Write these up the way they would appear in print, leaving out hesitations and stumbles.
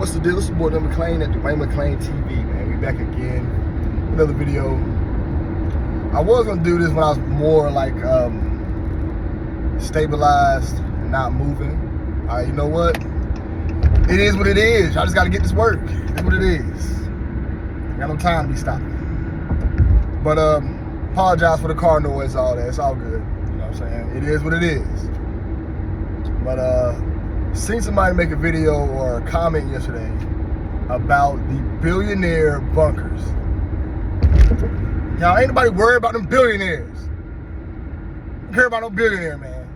What's the deal? This is boy Dwayne McClain at Dwayne McClain TV, man. We back again. Another video. I was gonna do this when I was more like stabilized and not moving. You know what? It is what it is. Y'all just gotta get this work. It's what it is. Got no time to be stopping. But apologize for the car noise, all that. It's all good. You know what I'm saying? It is what it is. But seen somebody make a video or a comment yesterday about the billionaire bunkers. Now, ain't nobody worried about them billionaires. Don't care about no billionaire, man.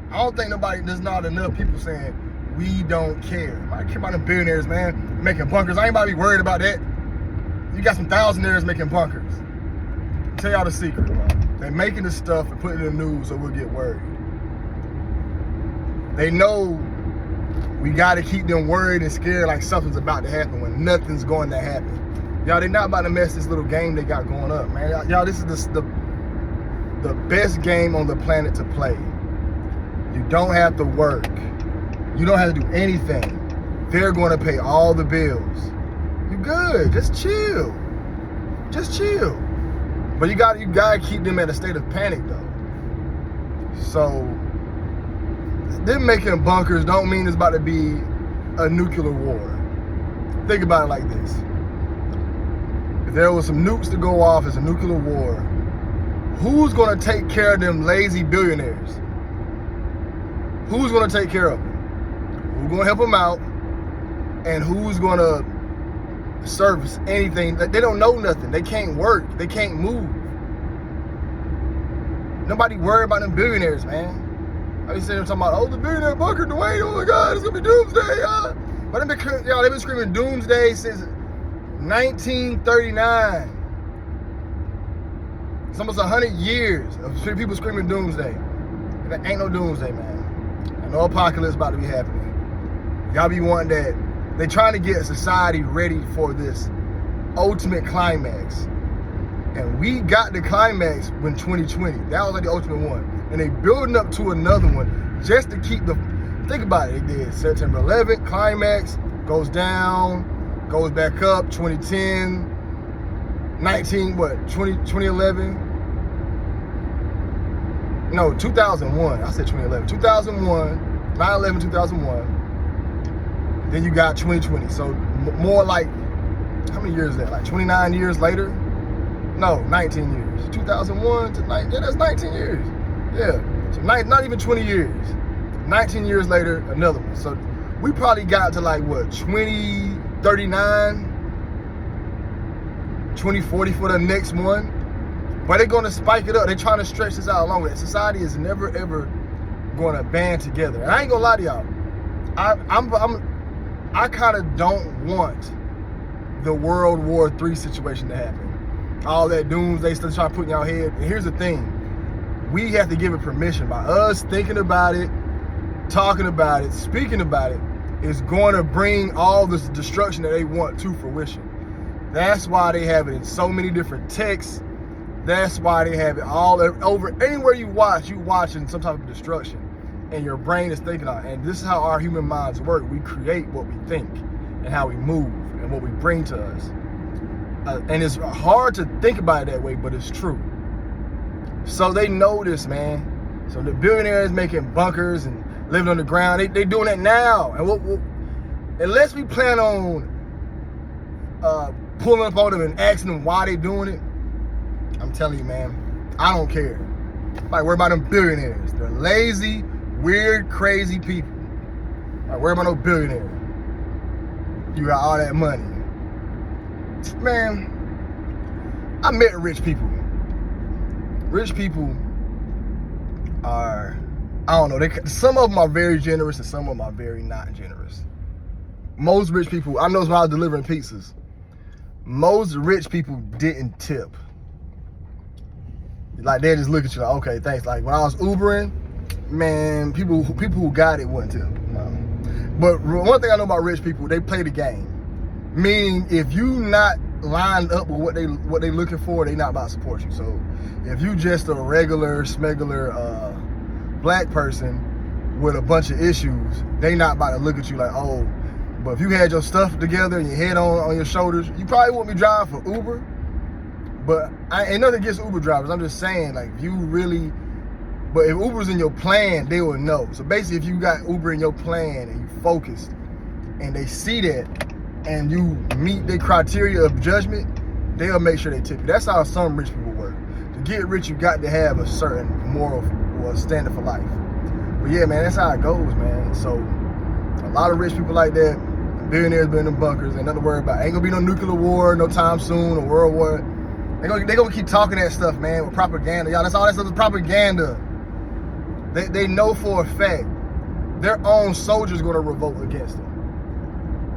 I don't think there's not enough people saying, we don't care. I care about them billionaires, man, making bunkers. I ain't about to be worried about that. You got some thousandaires making bunkers. I'll tell y'all the secret, bro. They're making this stuff and putting it in the news so we'll get worried. They know we gotta keep them worried and scared like something's about to happen when nothing's going to happen. Y'all, they not about to mess this little game they got going up, man. Y'all, this is the best game on the planet to play. You don't have to work. You don't have to do anything. They're going to pay all the bills. You good? Just chill. Just chill. But you gotta keep them at a state of panic though. So them making bunkers don't mean it's about to be a nuclear war. Think about it like this. If there was some nukes to go off as a nuclear war, who's gonna take care of them lazy billionaires? Who's gonna take care of them? Who's gonna help them out? And who's gonna service anything? They don't know nothing. They can't work. They can't move. Nobody worry about them billionaires, man. I be sitting there talking about, oh, the billionaire bunker, Dwayne, oh my God, it's gonna be doomsday, But they've been screaming doomsday since 1939. It's almost 100 years of people screaming doomsday. And there ain't no doomsday, man. And no apocalypse about to be happening. Y'all be wanting that. They trying to get society ready for this ultimate climax. And we got the climax when 2020. That was like the ultimate one. And they building up to another one just to keep think about it. They did September 11th, climax, goes down, goes back up, 2010, 2011? No, 2001. I said 2011. 2001, 9/11, 2001. Then you got 2020. So more like, how many years is that? Like 29 years later? No, 19 years. 2001 to 19, yeah, that's 19 years. Yeah, so not even 20 years. 19 years later, another one. So we probably got to like what, 2039, 2040 for the next one. But they're gonna spike it up. They're trying to stretch this out longer. Society is never ever gonna band together. And I ain't gonna lie to y'all. I kind of don't want the World War III situation to happen. All that doomsday stuff trying to put in y'all head. And here's the thing. We have to give it permission. By us thinking about it, talking about it, speaking about it, is going to bring all this destruction that they want to fruition. That's why they have it in so many different texts. That's why they have it all over. Anywhere you watching some type of destruction. And your brain is thinking on it. And this is how our human minds work. We create what we think and how we move and what we bring to us. And it's hard to think about it that way, but it's true. So they know this, man. So the billionaires making bunkers and living on the ground, they doing that now. And unless we plan on pulling up on them and asking them why they doing it, I'm telling you, man, I don't care. Like, worry about them billionaires. They're lazy, weird, crazy people. Like, worry about no billionaire. You got all that money. Man, I met rich people. Rich people are, I don't know, some of them are very generous and some of them are very not generous. Most rich people, I know when I was delivering pizzas, most rich people didn't tip. Like, they just look at you like, okay, thanks. Like, when I was Ubering, man, people who got it wouldn't tip. No. But one thing I know about rich people, they play the game. Meaning, if you not lined up with what they looking for, they not about to support you. So if you just a regular, smegular black person with a bunch of issues, they not about to look at you like, oh, But if you had your stuff together and your head on your shoulders, you probably wouldn't be driving for Uber. But ain't nothing against Uber drivers. I'm just saying, like, if you really, but if Uber's in your plan, they will know. So basically, if you got Uber in your plan and you focused, and they see that, and you meet their criteria of judgment, they'll make sure they tip you. That's how some rich people work. To get rich, you got to have a certain moral or standard for life. But yeah, man, that's how it goes, man. So a lot of rich people like that, billionaires been in the bunkers, ain't nothing to worry about. Ain't gonna be no nuclear war no time soon, or world war. They gonna keep talking that stuff, man, with propaganda. Y'all, that's all that stuff is propaganda. They know for a fact their own soldiers gonna revolt against them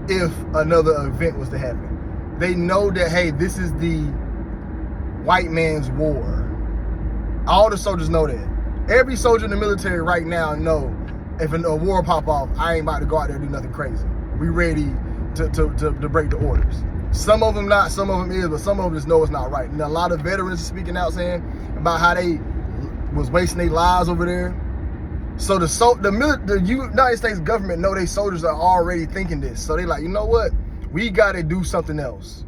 if another event was to happen. They know that, hey, this is the white man's war. All the soldiers know that. Every soldier in the military right now know if a war pop off, I ain't about to go out there and do nothing crazy. We ready to break the orders. Some of them not, some of them is, but some of them just know it's not right. And a lot of veterans are speaking out saying about how they was wasting their lives over there. So the United States government know their soldiers are already thinking this. So they like, you know what? We got to do something else.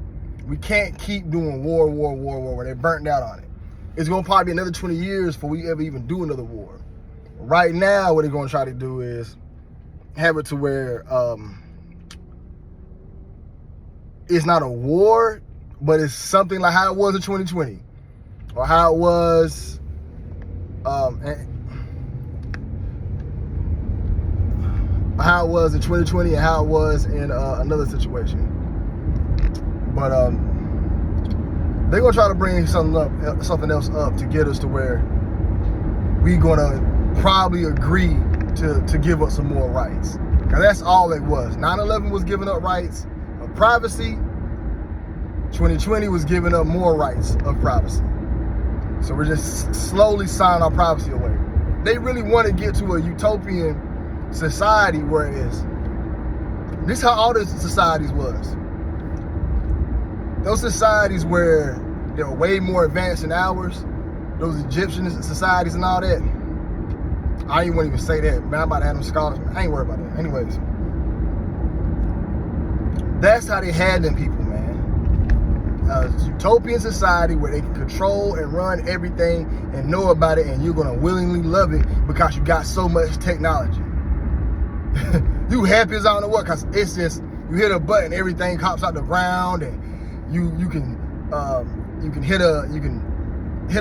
We can't keep doing war when they're burnt out on it. It's going to probably be another 20 years before we ever even do another war. Right now, what they're going to try to do is have it to where it's not a war, but it's something like how it was in 2020, or how it was in 2020 and how it was in another situation. But they're gonna try to bring something else up to get us to where we gonna probably agree to give up some more rights. Cause that's all it was. 9/11 was giving up rights of privacy. 2020 was giving up more rights of privacy. So we're just slowly signing our privacy away. They really want to get to a utopian society where it is. This is how all the societies was. Those societies where they were way more advanced than ours, those Egyptian societies and all that, I ain't want to even say that. Man, I'm about to have them scholars. I ain't worried about that. Anyways, that's how they had them people, man. A utopian society where they can control and run everything and know about it, and you're going to willingly love it because you got so much technology. You happy as I don't know what, because it's just, you hit a button, everything pops out the ground, and you can hit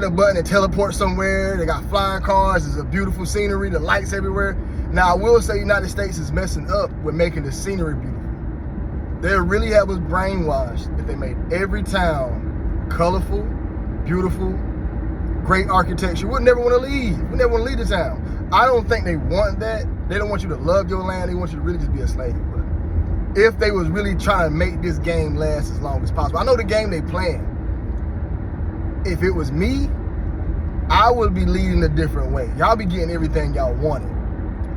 a button and teleport somewhere. They got flying cars. There's a beautiful scenery. The lights everywhere. Now I will say, United States is messing up with making the scenery beautiful. They really have us brainwashed if they made every town colorful, beautiful, great architecture. We'd never want to leave. We never want to leave the town. I don't think they want that. They don't want you to love your land. They want you to really just be a slave. But if they was really trying to make this game last as long as possible, I know the game they playing. If it was me, I would be leading a different way. Y'all be getting everything y'all wanted.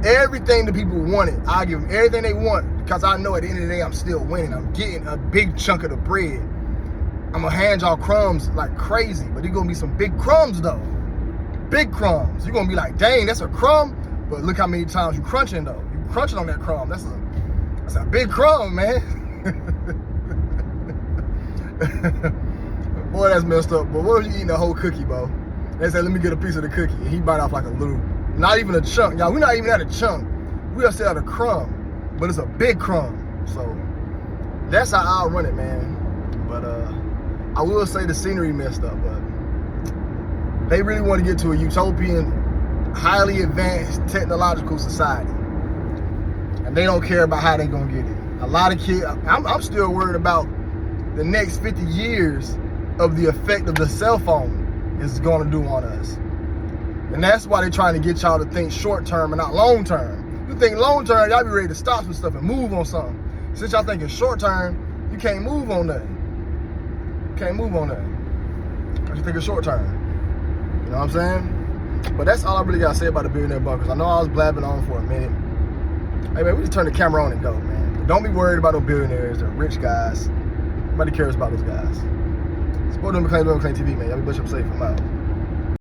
Everything the people wanted, I give them everything they want, because I know at the end of the day, I'm still winning. I'm getting a big chunk of the bread. I'm gonna hand y'all crumbs like crazy, but it's gonna be some big crumbs though. Big crumbs. You're gonna be like, dang, that's a crumb, but look how many times you crunching though. You crunching on that crumb. That's a big crumb, man. Boy, that's messed up. But what if you eating a whole cookie, bro? They say, let me get a piece of the cookie. And he bite off like a little, not even a chunk. Y'all, we're not even at a chunk. We just at a crumb, but it's a big crumb. So that's how I'll run it, man. But I will say the scenery messed up, but they really want to get to a utopian, highly advanced technological society. And they don't care about how they're gonna get it. A lot of kids, I'm still worried about the next 50 years of the effect of the cell phone is gonna do on us. And that's why they're trying to get y'all to think short term and not long term. You think long term, y'all be ready to stop some stuff and move on something. Since y'all thinking short term, you can't move on nothing. You can't move on nothing. Because you think it's short term. You know what I'm saying? But that's all I really gotta say about the Billionaire Bunkers. I know I was blabbing on for a minute. Hey man, we just turn the camera on and go, man. But don't be worried about those billionaires. They're rich guys. Nobody cares about those guys. Support them, McClain TV, man. Y'all be blessed, I'm safe. I'm out.